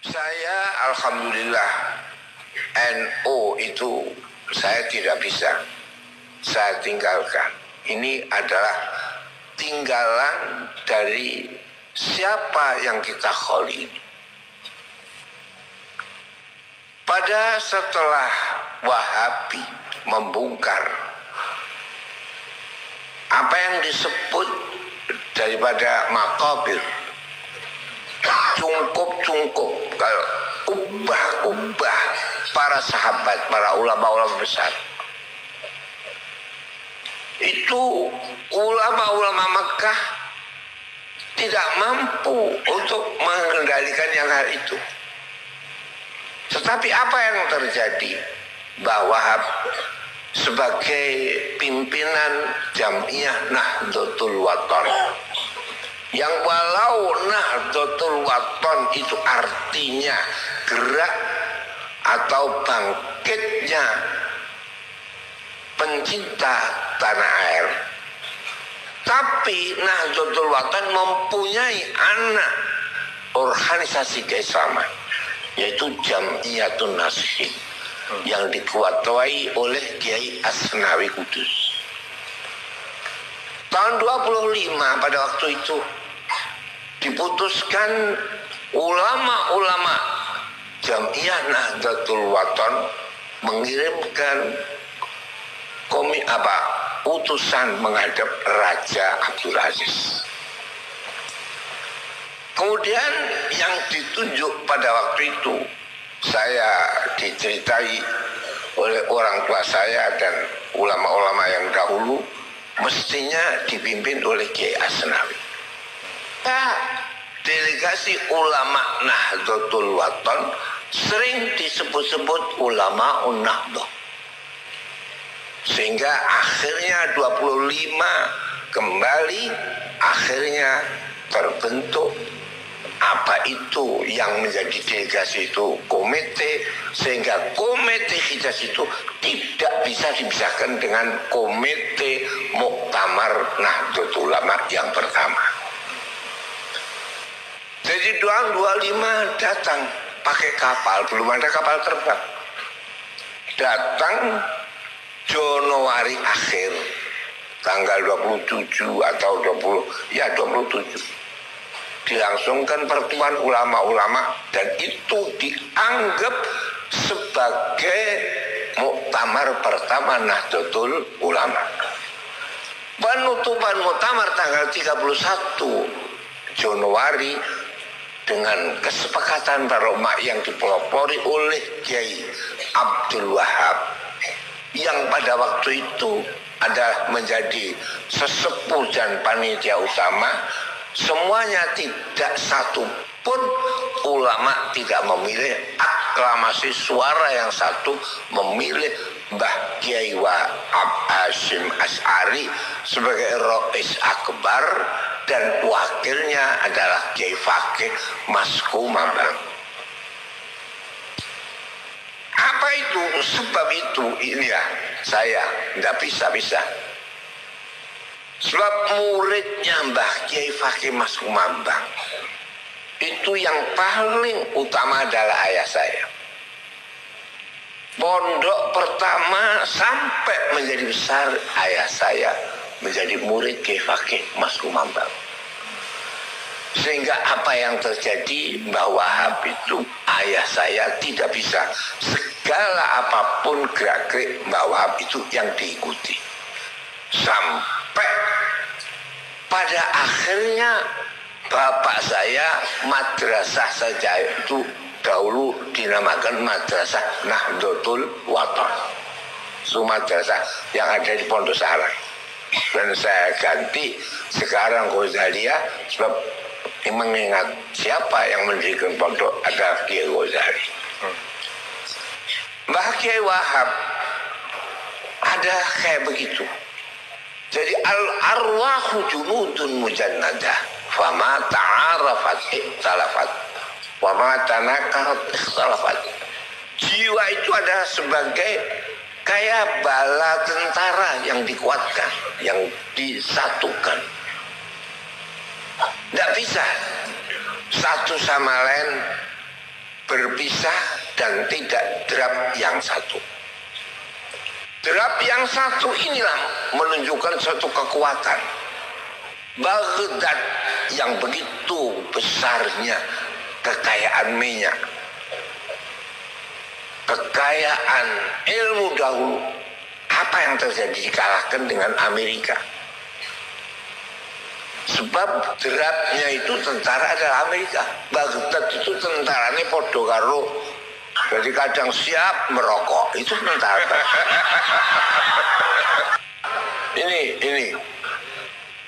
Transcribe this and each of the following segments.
Saya alhamdulillah NU itu saya tidak bisa, saya tinggalkan. Ini adalah tinggalan dari siapa yang kita kholi. Pada setelah Wahabi membongkar apa yang disebut daripada makabir, cungkup-cungkup, kalau ubah-ubah para sahabat, para ulama-ulama besar, itu ulama-ulama Mekah tidak mampu untuk mengendalikan yang hal itu. Tetapi apa yang terjadi? Bahwa sebagai pimpinan Jam'iyah Nahdlatul Wathon, yang walau Nahdlatul Wathon itu artinya gerak atau bangkitnya pencinta tanah air, tapi Nahdlatul Wathon mempunyai anak organisasi keislaman, yaitu Jam'iyatun Nasihin, yang diketuai oleh Kiai Asnawi Kudus. Tahun 25 pada waktu itu diputuskan ulama-ulama Jam'iyah Nahdlatul Wathon mengirimkan utusan menghadap Raja Abdul Aziz. Kemudian yang ditunjuk pada waktu itu, saya diceritai oleh orang tua saya dan ulama-ulama yang dahulu, mestinya dipimpin oleh Kiai Asnawi. Delegasi ulama Nahdlatul Wathon sering disebut-sebut ulama Nahdlatul, sehingga akhirnya 25 kembali akhirnya terbentuk apa itu yang menjadi delegasi itu komite, sehingga komite Hijaz itu tidak bisa dipisahkan dengan komite Muktamar Nahdlatul Ulama yang pertama. Jadi 25 datang pakai kapal, belum ada kapal terbang, datang Januari akhir tanggal 27 atau 27 dilangsungkan pertemuan ulama-ulama, dan itu dianggap sebagai muktamar pertama Nahdlatul Ulama. Penutupan muktamar tanggal 31 Januari dengan kesepakatan para ulama yang dipelopori oleh Kiai Abdul Wahab, yang pada waktu itu ada menjadi sesepuh dan panitia utama. Semuanya, tidak satu pun ulama tidak memilih aklamasi suara yang satu memilih Mbah Kiai Wahab Hasyim Asy'ari sebagai Rais Akbar, dan wakilnya adalah Kiai Fakih Masku Mambang. Apa itu? Sebab itu ini ya, saya tidak bisa. Sebab muridnya Mbah Kiai Fakih Masku Mambang itu yang paling utama adalah ayah saya. Pondok pertama sampai menjadi besar ayah saya menjadi murid Kiai Fakih Masku Mambang. Sehingga apa yang terjadi, Mbah Wahab itu ayah saya tidak bisa, segala apapun gerak-gerik Mbah Wahab itu yang diikuti. Sampai pada akhirnya bapak saya madrasah saja itu dahulu dinamakan Madrasah Nahdlatul Wathon, itu madrasah yang ada di Pondok Sarang, dan saya ganti sekarang Ghazaliyah sebab mengingat siapa yang mendirikan pondok adalah Kiai Ghazali. Mbah Kiai Wahab ada kayak begitu. Jadi al-arwahu junudun mujannadah, fama ta'arafat ikhtalafat, wama tanakarat ikhtalafat. Jiwa itu adalah sebagai kayak bala tentara yang dikuatkan, yang disatukan. Tidak bisa satu sama lain terpisah dan tidak draft yang satu. Draft yang satu inilah menunjukkan suatu kekuatan. Baghdad yang begitu besarnya kekayaan minyak, kekayaan ilmu dahulu, apa yang terjadi dikalahkan dengan Amerika. Sebab derapnya itu tentara adalah Amerika. Baghdad itu tentaranya podo karo, jadi kadang siap merokok, itu tentara. Ini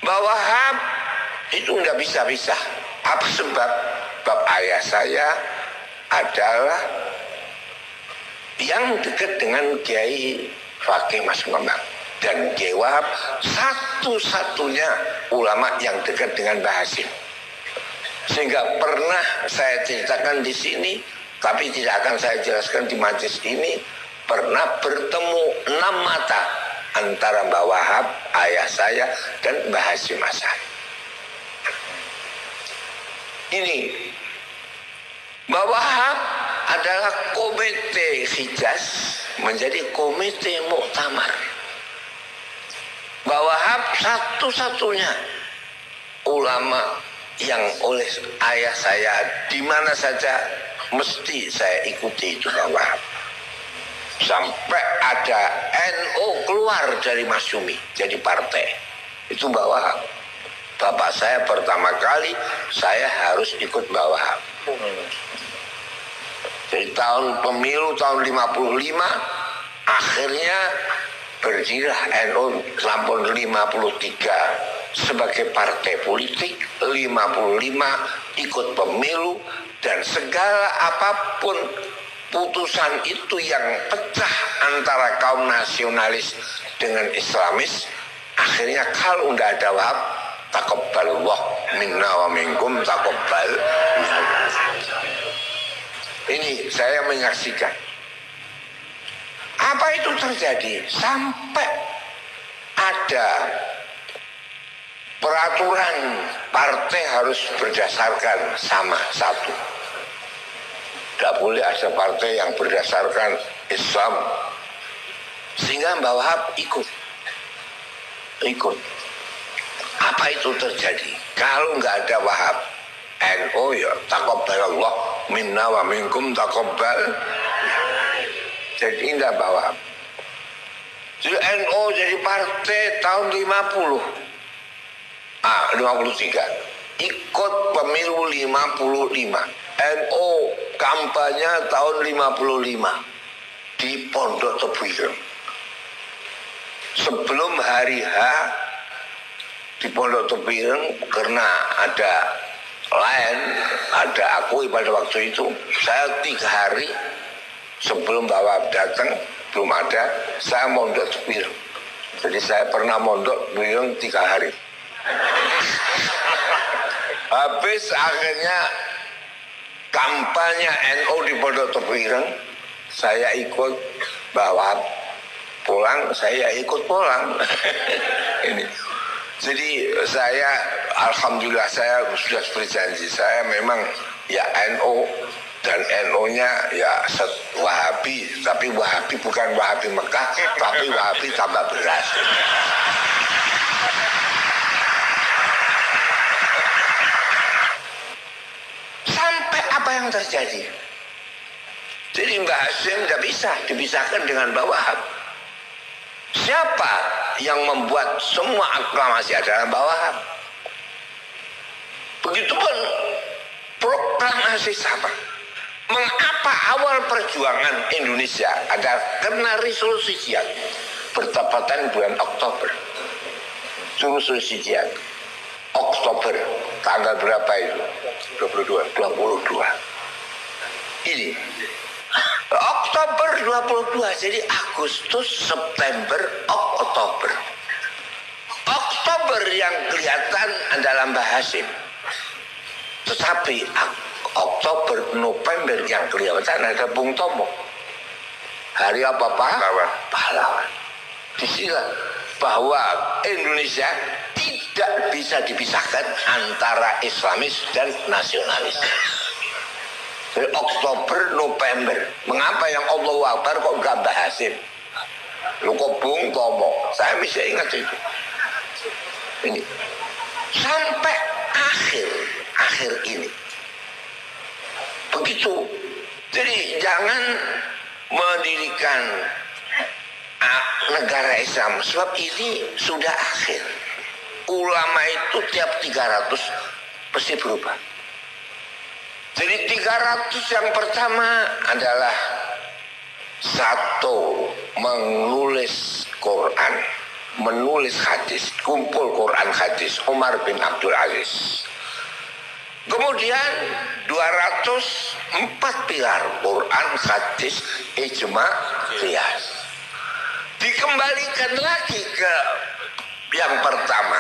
bahwa Wahab itu nggak bisa. Apa sebab? Bab ayah saya adalah yang dekat dengan Kiai Fakih Mas Ngembang. Dan Kiai Wahab satu-satunya ulama yang dekat dengan Mbah Hasim. Sehingga pernah saya ceritakan di sini, tapi tidak akan saya jelaskan di majelis ini, pernah bertemu 6 mata antara Mbah Wahab, ayah saya, dan Mbah Hasim Asy'ari. Ini Mbah Wahab adalah komite Hijaz menjadi komite Muktamar. Mbah Wahab satu-satunya ulama yang oleh ayah saya di mana saja mesti saya ikuti itu Mbah Wahab. Sampai ada NU keluar dari Masyumi jadi partai, itu Mbah Wahab. Bapak saya pertama kali saya harus ikut Mbah Wahab. Jadi pemilu tahun 55 akhirnya berdirilah NU tahun 53 sebagai partai politik, 55 ikut pemilu, dan segala apapun putusan itu yang pecah antara kaum nasionalis dengan Islamis, akhirnya kalau nggak ada Wahab, taqabbalallah minna wa minkum taqabbal. Ini saya menyaksikan. Apa itu terjadi? Sampai ada peraturan partai harus berdasarkan sama satu. Tidak boleh ada partai yang berdasarkan Islam. Sehingga Mbah Wahab ikut. Apa itu terjadi? Kalau nggak ada Wahab, NU ya taqabbalallah minna wa minkum taqabbal. Jadi enggak Mbah Wahab. Jadi NU jadi partai tahun 53. Ikut pemilu 55. NU kampanye tahun 55 di Pondok Tebuireng. Sebelum hari H di Pondok Tebuireng, karena ada akui pada waktu itu, saya 3 hari sebelum Mbah Wahab datang, belum ada, saya mondok Tebuireng. Jadi saya pernah mondok Tebuireng 3 hari. Habis akhirnya kampanye NU di Pondok Tebuireng, saya ikut Mbah Wahab pulang, saya ikut pulang. Ini. Jadi saya, alhamdulillah saya sudah berjanji, saya memang ya NU, dan NU-nya ya Wahabi, tapi Wahabi bukan Wahabi Mekah, tapi Wahabi tambah beras. Sampai apa yang terjadi? Jadi Mbah Hasim tidak bisa dipisahkan dengan Mbah Wahab. Siapa yang membuat semua aklamasi adalah Mbah Wahab. Begitupun proklamasi Sabah. Mengapa awal perjuangan Indonesia ada karena resolusi jihad bertepatan bulan Oktober. Resolusi jihad Oktober tanggal berapa itu? 22. Ini Oktober 22, jadi Agustus, September, Oktober. Oktober yang kelihatan adalah Mbah Hasim. Tetapi Oktober, November yang kelihatan ada Bung Tomo. Hari apa Pak? Pahlawan. Disinilah bahwa Indonesia tidak bisa dipisahkan antara Islamis dan nasionalis. Dari Oktober, November. Mengapa yang Allahu Akbar kok nggak bahasin? Lu kok Bung Tomo? Saya bisa ingat itu. Ini sampai akhir ini. Begitu. Jadi jangan mendirikan negara Islam sebab ini sudah akhir. Ulama itu tiap 300 pasti berubah. Jadi 300 yang pertama adalah satu, menulis Quran, menulis hadis, kumpul Quran hadis, Umar bin Abdul Aziz. Kemudian 204 pilar Quran, hadis, ijma, qiyas. Dikembalikan lagi ke yang pertama,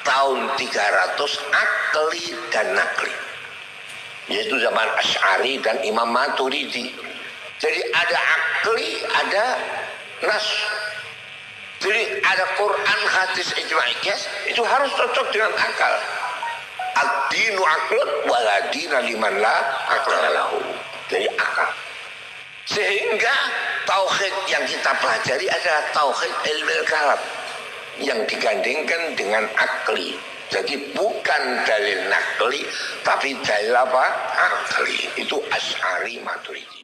tahun 300 akli dan nakli. Yaitu zaman Asy'ari dan Imam Maturidi. Jadi ada akli, ada nas. Jadi ada Quran, hadis, ijma, qiyas, itu harus cocok dengan akal. Ad-dinu aqlun wa la dina liman la aqla lahu. Jadi akal. Sehingga tauhid yang kita pelajari adalah tauhid ilmil kalam yang digandingkan dengan akli. Jadi bukan dalil nakli, tapi dalil apa? Akli. Itu Asy'ari Maturidi.